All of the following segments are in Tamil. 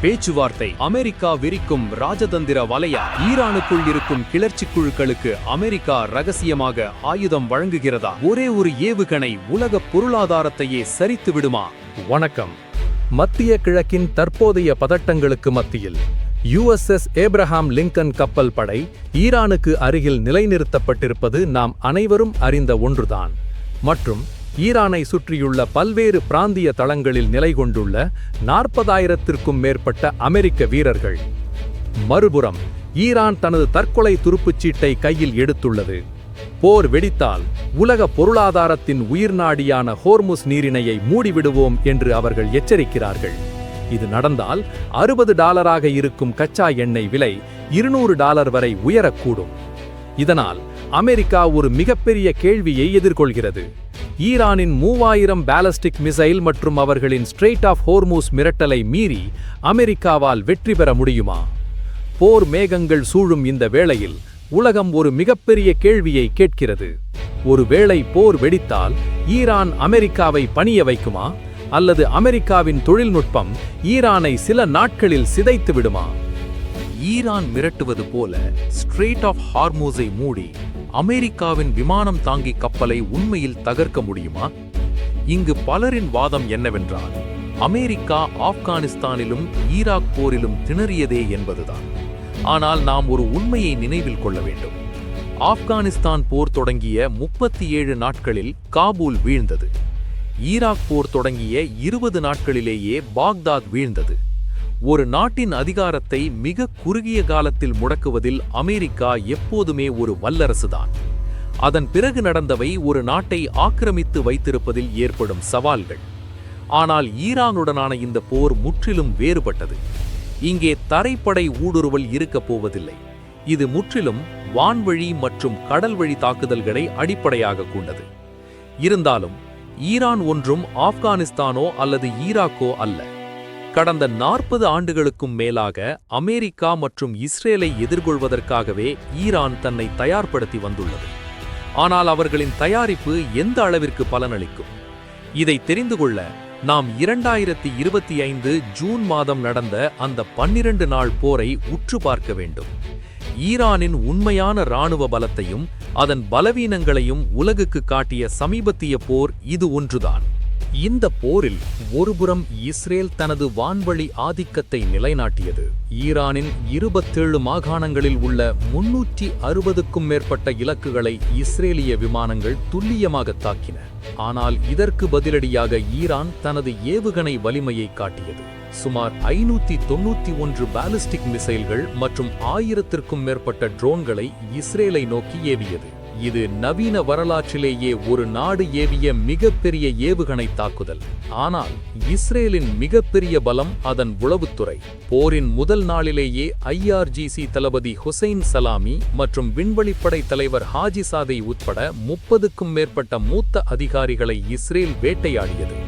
பேச்சுவார்த்தை. அமெரிக்கா விரிக்கும் ராஜதந்திர வலையா? ஈரானுக்குள் இருக்கும் கிளர்ச்சி குழுக்களுக்கு அமெரிக்கா ரகசியமாக ஆயுதம் வழங்குகிறதா? ஒரே ஒரு ஏவுகணை உலக பொருளாதாரத்தையே சரித்து விடுமா? வணக்கம். மத்திய கிழக்கின் தற்போதைய பதட்டங்களுக்கு மத்தியில் USS ஏப்ரஹாம் லிங்கன் கப்பல் படை ஈரானுக்கு அருகில் நிலைநிறுத்தப்பட்டிருப்பது நாம் அனைவரும் அறிந்த ஒன்றுதான். மற்றும் ஈரானை சுற்றியுள்ள பல்வேறு பிராந்திய தளங்களில் நிலை கொண்டுள்ள 40,000த்திற்கும் மேற்பட்ட அமெரிக்க வீரர்கள். மறுபுறம் ஈரான் தனது தற்கொலை துருப்புச்சீட்டை கையில் எடுத்துள்ளது. போர் வெடித்தால் உலக பொருளாதாரத்தின் உயிர்நாடியான ஹோர்முஸ் நீரிணையை மூடிவிடுவோம் என்று அவர்கள் எச்சரிக்கிறார்கள். இது நடந்தால் $60 இருக்கும் கச்சா எண்ணெய் விலை $200 வரை உயரக்கூடும். இதனால் அமெரிக்கா ஒரு மிகப்பெரிய கேள்வியை எதிர்கொள்கிறது. ஈரானின் 3000 பாலிஸ்டிக் மிசைல் மற்றும் அவர்களின் ஸ்ட்ரெய்ட் ஆஃப் ஹோர்முஸ் மிரட்டலை மீறி அமெரிக்காவால் வெற்றி பெற முடியுமா? போர் மேகங்கள் சூழும் இந்த வேளையில் உலகம் ஒரு மிகப்பெரிய கேள்வியை கேட்கிறது. ஒருவேளை போர் வெடித்தால் ஈரான் அமெரிக்காவை பணிய வைக்குமா? அல்லது அமெரிக்காவின் தொழில்நுட்பம் ஈரானை சில நாட்களில் சிதைத்து விடுமா? ஈரான் மிரட்டுவது போல ஸ்ட்ரெய்ட் ஆஃப் ஹார்மூஸை மூடி அமெரிக்காவின் விமானம் தாங்கி கப்பலை உண்மையில் தகர்க்க முடியுமா? இங்கு பலரின் வாதம் என்னவென்றால், அமெரிக்கா ஆப்கானிஸ்தானிலும் ஈராக் போரிலும் திணறியதே என்பதுதான். ஆனால் நாம் ஒரு உண்மையை நினைவில் கொள்ள வேண்டும். ஆப்கானிஸ்தான் போர் தொடங்கிய 37 நாட்களில் காபூல் வீழ்ந்தது. ஈராக் போர் தொடங்கிய 20 நாட்களிலேயே பாக்தாத் வீழ்ந்தது. ஒரு நாட்டின் அதிகாரத்தை மிக குறுகிய காலத்தில் முடக்குவதில் அமெரிக்கா எப்போதுமே ஒரு வல்லரசுதான். அதன் பிறகு நடந்தவை ஒரு நாட்டை ஆக்கிரமித்து வைத்திருப்பதில் ஏற்படும் சவால்கள். ஆனால் ஈரானுடனான இந்த போர் முற்றிலும் வேறுபட்டது. இங்கே தரைப்படை ஊடுருவல் இருக்கப் போவதில்லை. இது முற்றிலும் வான்வழி மற்றும் கடல்வழி தாக்குதல்களை அடிப்படையாக கொண்டது. இருந்தாலும் ஈரான் ஒன்றும் ஆப்கானிஸ்தானோ அல்லது ஈராக்கோ அல்ல. கடந்த 40 ஆண்டுகளுக்கும் மேலாக அமெரிக்கா மற்றும் இஸ்ரேலை எதிர்கொள்வதற்காகவே ஈரான் தன்னை தயார்படுத்தி வந்துள்ளது. ஆனால் அவர்களின் தயாரிப்பு எந்த அளவிற்கு பலனளிக்கும்? இதை தெரிந்து கொள்ள நாம் 2025 ஜூன் மாதம் நடந்த அந்த 12 நாள் போரை உற்று பார்க்க வேண்டும். ஈரானின் உண்மையான இராணுவ பலத்தையும் அதன் பலவீனங்களையும் உலகுக்கு காட்டிய சமீபத்திய போர் இது ஒன்றுதான். இந்த போரில் ஒருபுறம் இஸ்ரேல் தனது வான்வழி ஆதிக்கத்தை நிலைநாட்டியது. ஈரானின் 27 மாகாணங்களில் உள்ள 360க்கும் மேற்பட்ட இலக்குகளை இஸ்ரேலிய விமானங்கள் துல்லியமாக தாக்கின. ஆனால் இதற்கு பதிலடியாக ஈரான் தனது ஏவுகணை வலிமையை காட்டியது. சுமார் 591 பாலிஸ்டிக் மிசைல்கள் மற்றும் 1000த்திற்கும் மேற்பட்ட ட்ரோன்களை இஸ்ரேலை நோக்கி ஏவியது. இது நவீன வரலாற்றிலேயே ஒரு நாடு ஏவிய மிகப்பெரிய ஏவுகணை தாக்குதல். ஆனால் இஸ்ரேலின் மிகப்பெரிய பலம் அதன் உளவுத்துறை. போரின் முதல் நாளிலேயே IRGC தளபதி ஹுசைன் சலாமி மற்றும் விண்வெளிப்படை தலைவர் ஹாஜிசாதை உட்பட 30க்கும் மேற்பட்ட மூத்த அதிகாரிகளை இஸ்ரேல் வேட்டையாடியது.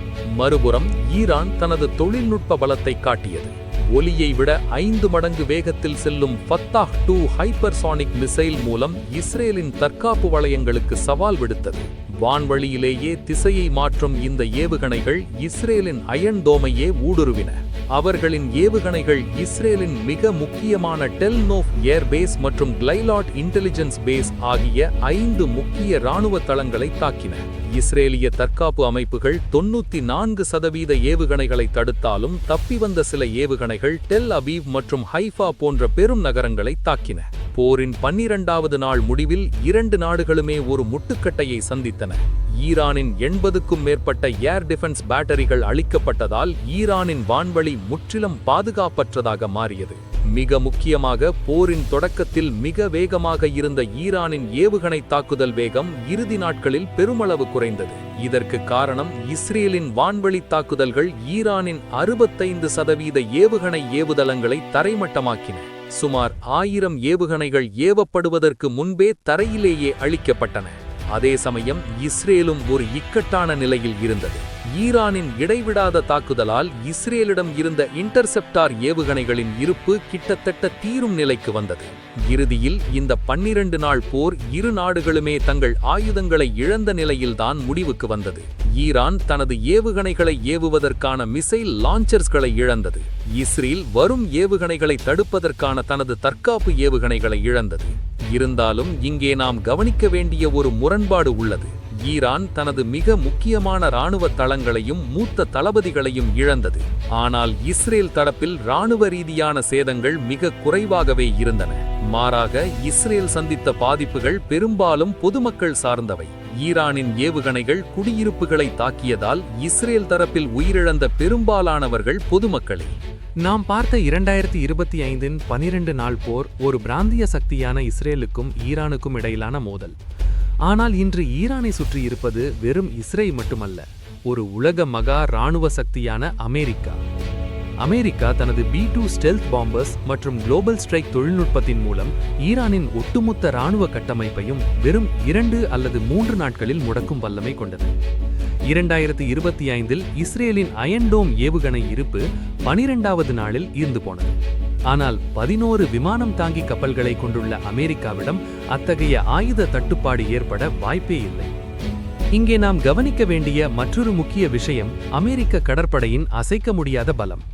மறுபுறம் ஈரான் தனது தொழில்நுட்ப பலத்தை காட்டியது. ஒலியை விட 5 மடங்கு வேகத்தில் செல்லும் ஃபத்தாஹ் 2 ஹைப்பர்சானிக் மிசைல் மூலம் இஸ்ரேலின் தற்காப்பு வளையங்களுக்கு சவால் விடுத்தது. வான்வழியிலேயே திசையை மாற்றும் இந்த ஏவுகணைகள் இஸ்ரேலின் அயன் டோமையே ஊடுருவின. அவர்களின் ஏவுகணைகள் இஸ்ரேலின் மிக முக்கியமான டெல் நோஃப் ஏர் பேஸ் மற்றும் கிளைலாட் இன்டெலிஜென்ஸ் பேஸ் ஆகிய 5 முக்கிய இராணுவ தளங்களை தாக்கின. இஸ்ரேலிய தற்காப்பு அமைப்புகள் 94% ஏவுகணைகளை தடுத்தாலும் தப்பி வந்த சில ஏவுகணைகள் டெல் அவீவ் மற்றும் ஹைஃபா போன்ற பெரும் நகரங்களை தாக்கின. போரின் 12வது நாள் முடிவில் 2 நாடுகளுமே ஒரு முட்டுக்கட்டையை சந்தித்தன. ஈரானின் 80க்கும் மேற்பட்ட ஏர் டிஃபென்ஸ் பேட்டரிகள் அளிக்கப்பட்டதால் ஈரானின் வான்வழி முற்றிலும் பாதுகாப்பற்றதாக மாறியது. மிக முக்கியமாக போரின் தொடக்கத்தில் மிக வேகமாக இருந்த ஈரானின் ஏவுகணை தாக்குதல் வேகம் இறுதி நாட்களில் பெருமளவு குறைந்தது. இதற்கு காரணம் இஸ்ரேலின் வான்வழி தாக்குதல்கள் ஈரானின் 65% ஏவுகணை ஏவுதளங்களை தரைமட்டமாக்கின. சுமார் 1000 ஏவுகணைகள் ஏவப்படுவதற்கு முன்பே தரையிலேயே அழிக்கப்பட்டன. அதே சமயம் இஸ்ரேலும் ஒரு இக்கட்டான நிலையில் இருந்தது. ஈரானின் இடைவிடாத தாக்குதலால் இஸ்ரேலிடம் இருந்த இன்டர்செப்டார் ஏவுகணைகளின் இருப்பு கிட்டத்தட்ட தீரும் நிலைக்கு வந்தது. இறுதியில் இந்த 12 நாள் போர் இரு நாடுகளுமே தங்கள் ஆயுதங்களை இழந்த நிலையில்தான் முடிவுக்கு வந்தது. ஈரான் தனது ஏவுகணைகளை ஏவுவதற்கான மிசைல் லான்ச்சர்ஸ்களை இழந்தது. இஸ்ரேல் வரும் ஏவுகணைகளை தடுப்பதற்கான தனது தற்காப்பு ஏவுகணைகளை இழந்தது. இருந்தாலும் இங்கே நாம் கவனிக்க வேண்டிய ஒரு முரண்பாடு உள்ளது. ஈரான் தனது மிக முக்கியமான இராணுவ தளங்களையும் மூத்த தளபதிகளையும் இழந்தது. ஆனால் இஸ்ரேல் தரப்பில் இராணுவ ரீதியான சேதங்கள் மிக குறைவாகவே இருந்தன. மாறாக இஸ்ரேல் சந்தித்த பாதிப்புகள் பெரும்பாலும் பொதுமக்கள் சார்ந்தவை. ஈரானின் ஏவுகணைகள் குடியிருப்புகளை தாக்கியதால் இஸ்ரேல் தரப்பில் உயிரிழந்த பெரும்பாலானவர்கள் பொதுமக்களே. நாம் பார்த்த 2025 12 நாள் போர் ஒரு பிராந்திய சக்தியான இஸ்ரேலுக்கும் ஈரானுக்கும் இடையிலான மோதல். ஆனால் இன்று ஈரானை சுற்றி இருப்பது வெறும் இஸ்ரேல் மட்டுமல்ல, ஒரு உலக மகா இராணுவ சக்தியான அமெரிக்கா. அமெரிக்கா தனது B-2 ஸ்டெல்த் பாம்பர்ஸ் மற்றும் குளோபல் ஸ்ட்ரைக் தொழில்நுட்பத்தின் மூலம் ஈரானின் ஒட்டுமொத்த இராணுவ கட்டமைப்பையும் வெறும் 2 அல்லது 3 நாட்களில் முடக்கும் வல்லமை கொண்டது. 2025 இஸ்ரேலின் அயன் டோம் ஏவுகணை இருப்பு 12வது நாளில் இருந்து போனது. ஆனால் 11 விமானம் தாங்கி கப்பல்களை கொண்டுள்ள அமெரிக்காவிடம் அத்தகைய ஆயுத தட்டுப்பாடு ஏற்பட வாய்ப்பே இல்லை. இங்கே நாம் கவனிக்க வேண்டிய மற்றொரு முக்கிய விஷயம் அமெரிக்க கடற்படையின் அசைக்க முடியாத பலம்.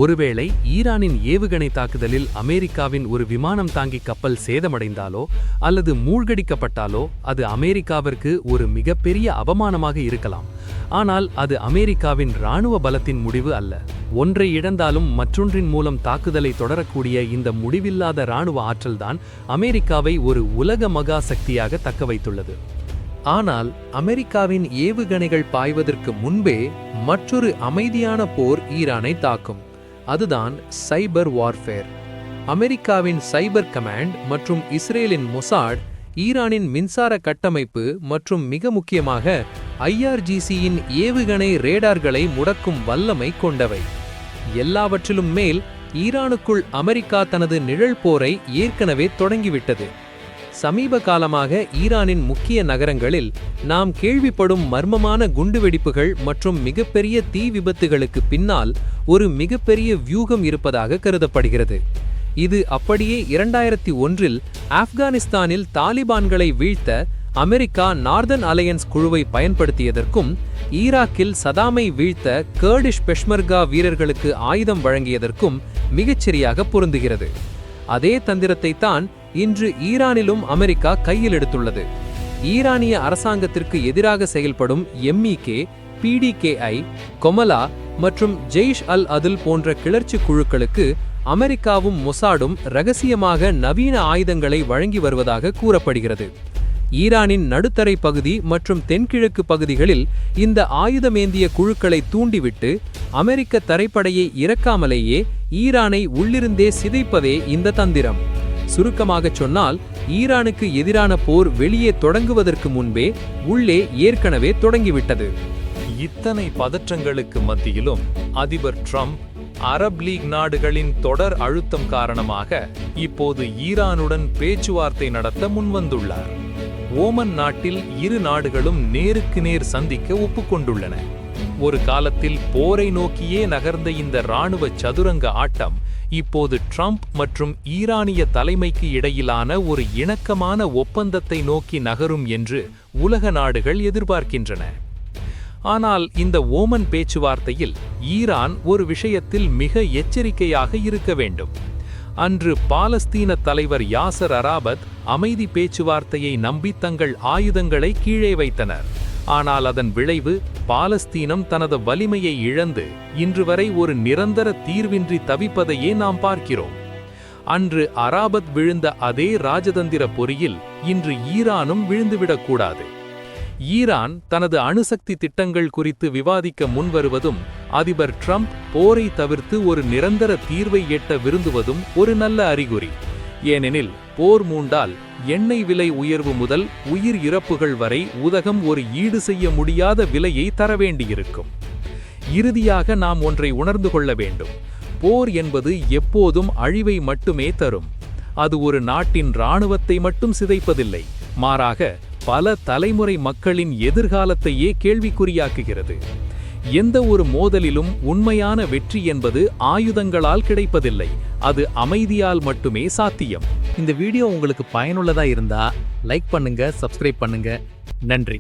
ஒருவேளை ஈரானின் ஏவுகணை தாக்குதலில் அமெரிக்காவின் ஒரு விமானம் தாங்கி கப்பல் சேதமடைந்தாலோ அல்லது மூழ்கடிக்கப்பட்டாலோ அது அமெரிக்காவிற்கு ஒரு மிகப்பெரிய அவமானமாக இருக்கலாம். ஆனால் அது அமெரிக்காவின் இராணுவ பலத்தின் முடிவு அல்ல. ஒன்றை இழந்தாலும் மற்றொன்றின் மூலம் தாக்குதலை தொடரக்கூடிய இந்த முடிவில்லாத இராணுவ ஆற்றல்தான் அமெரிக்காவை ஒரு உலக மகா சக்தியாக தக்க வைத்துள்ளது. ஆனால் அமெரிக்காவின் ஏவுகணைகள் பாய்வதற்கு முன்பே மற்றொரு அமைதியான போர் ஈரானை தாக்கும். அதுதான் சைபர் வார்ஃபேர். அமெரிக்காவின் சைபர் கமாண்ட் மற்றும் இஸ்ரேலின் மொசாட் ஈரானின் மின்சார கட்டமைப்பு மற்றும் மிக முக்கியமாக IRGCயின் ஏவுகணை ரேடார்களை முடக்கும் வல்லமை கொண்டவை. எல்லாவற்றிலும் மேல் ஈரானுக்குள் அமெரிக்கா தனது நிழல் போரை ஏற்கனவே தொடங்கிவிட்டது. சமீப காலமாக ஈரானின் முக்கிய நகரங்களில் நாம் கேள்விப்படும் மர்மமான குண்டுவெடிப்புகள் மற்றும் மிகப்பெரிய தீ விபத்துகளுக்கு பின்னால் ஒரு மிகப்பெரிய வியூகம் இருப்பதாக கருதப்படுகிறது. இது அப்படியே 2001இல் ஆப்கானிஸ்தானில் தாலிபான்களை வீழ்த்த அமெரிக்கா நார்தர்ன் அலையன்ஸ் குழுவை பயன்படுத்தியதற்கும், ஈராக்கில் சதாமை வீழ்த்த கர்டிஷ் பெஷ்மர்கா வீரர்களுக்கு ஆயுதம் வழங்கியதற்கும் மிகச்சரியாக பொருந்துகிறது. அதே தந்திரத்தை தான் இன்று ஈரானிலும் அமெரிக்கா கையில் எடுத்துள்ளது. ஈரானிய அரசாங்கத்திற்கு எதிராக செயல்படும் MEK, PDKI, கொமலா மற்றும் ஜெய்ஷ் அல் அதுல் போன்ற கிளர்ச்சி குழுக்களுக்கு அமெரிக்காவும் மொசாடும் இரகசியமாக நவீன ஆயுதங்களை வழங்கி வருவதாக கூறப்படுகிறது. ஈரானின் நடுத்தரை பகுதி மற்றும் தென்கிழக்கு பகுதிகளில் இந்த ஆயுதமேந்திய குழுக்களை தூண்டிவிட்டு அமெரிக்க தரைப்படையை இறக்காமலேயே ஈரானை உள்ளிருந்தே சிதைப்பதே இந்த தந்திரம். சுருக்கமாகச் சொன்னால், ஈரானுக்கு எதிரான போர் வெளியே தொடங்குவதற்கு முன்பே உள்ளே ஏற்கனவே தொடங்கிவிட்டது. இத்தனை பதற்றங்களுக்கு மத்தியிலும் அதிபர் ட்ரம்ப் அரப் லீக் நாடுகளின் தொடர் அழுத்தம் காரணமாக இப்போது ஈரானுடன் பேச்சுவார்த்தை நடத்த முன்வந்துள்ளார். ஓமன் நாட்டில் இரு நாடுகளும் நேருக்கு நேர் சந்திக்க ஒப்புக்கொண்டுள்ளன. ஒரு காலத்தில் போரை நோக்கியே நகர்ந்த இந்த இராணுவ சதுரங்க ஆட்டம் இப்போது ட்ரம்ப் மற்றும் ஈரானிய தலைமைக்கு இடையிலான ஒரு இணக்கமான ஒப்பந்தத்தை நோக்கி நகரும் என்று உலக நாடுகள் எதிர்பார்க்கின்றன. ஆனால் இந்த ஓமன் பேச்சுவார்த்தையில் ஈரான் ஒரு விஷயத்தில் மிக எச்சரிக்கையாக இருக்க வேண்டும். அன்று பாலஸ்தீன தலைவர் யாசர் அரபாத் அமைதி பேச்சுவார்த்தையை நம்பி தங்கள் ஆயுதங்களை கீழே வைத்தனர். ஆனால் அதன் விளைவு பாலஸ்தீனம் தனது வலிமையை இழந்து இன்று வரை ஒரு நிரந்தர தீர்வின்றி தவிப்பதையே நாம் பார்க்கிறோம். அன்று அரபாத் விழுந்த அதே ராஜதந்திர பொறியில் இன்று ஈரானும் விழுந்துவிடக்கூடாது. ஈரான் தனது அணுசக்தி திட்டங்கள் குறித்து விவாதிக்க முன்வருவதும், அதிபர் ட்ரம்ப் போரை தவிர்த்து ஒரு நிரந்தர தீர்வை எட்ட விரும்புவதும் ஒரு நல்ல அறிகுறி. ஏனெனில் போர் மூண்டால் எண்ணெய் விலை உயர்வு முதல் உயிர் இறப்புகள் வரை உலகம் ஒரு ஈடு செய்ய முடியாத விலையை தர வேண்டியிருக்கும். இறுதியாக நாம் ஒன்றை உணர்ந்து கொள்ள வேண்டும். போர் என்பது எப்போதும் அழிவை மட்டுமே தரும். அது ஒரு நாட்டின் இராணுவத்தை மட்டும் சிதைப்பதில்லை, மாறாக பல தலைமுறை மக்களின் எதிர்காலத்தையே கேள்விக்குறியாக்குகிறது. எந்த ஒரு மோதலிலும் உண்மையான வெற்றி என்பது ஆயுதங்களால் கிடைப்பதில்லை, அது அமைதியால் மட்டுமே சாத்தியம். இந்த வீடியோ உங்களுக்கு பயனுள்ளதா இருந்தா லைக் பண்ணுங்க, சப்ஸ்கிரைப் பண்ணுங்க. நன்றி.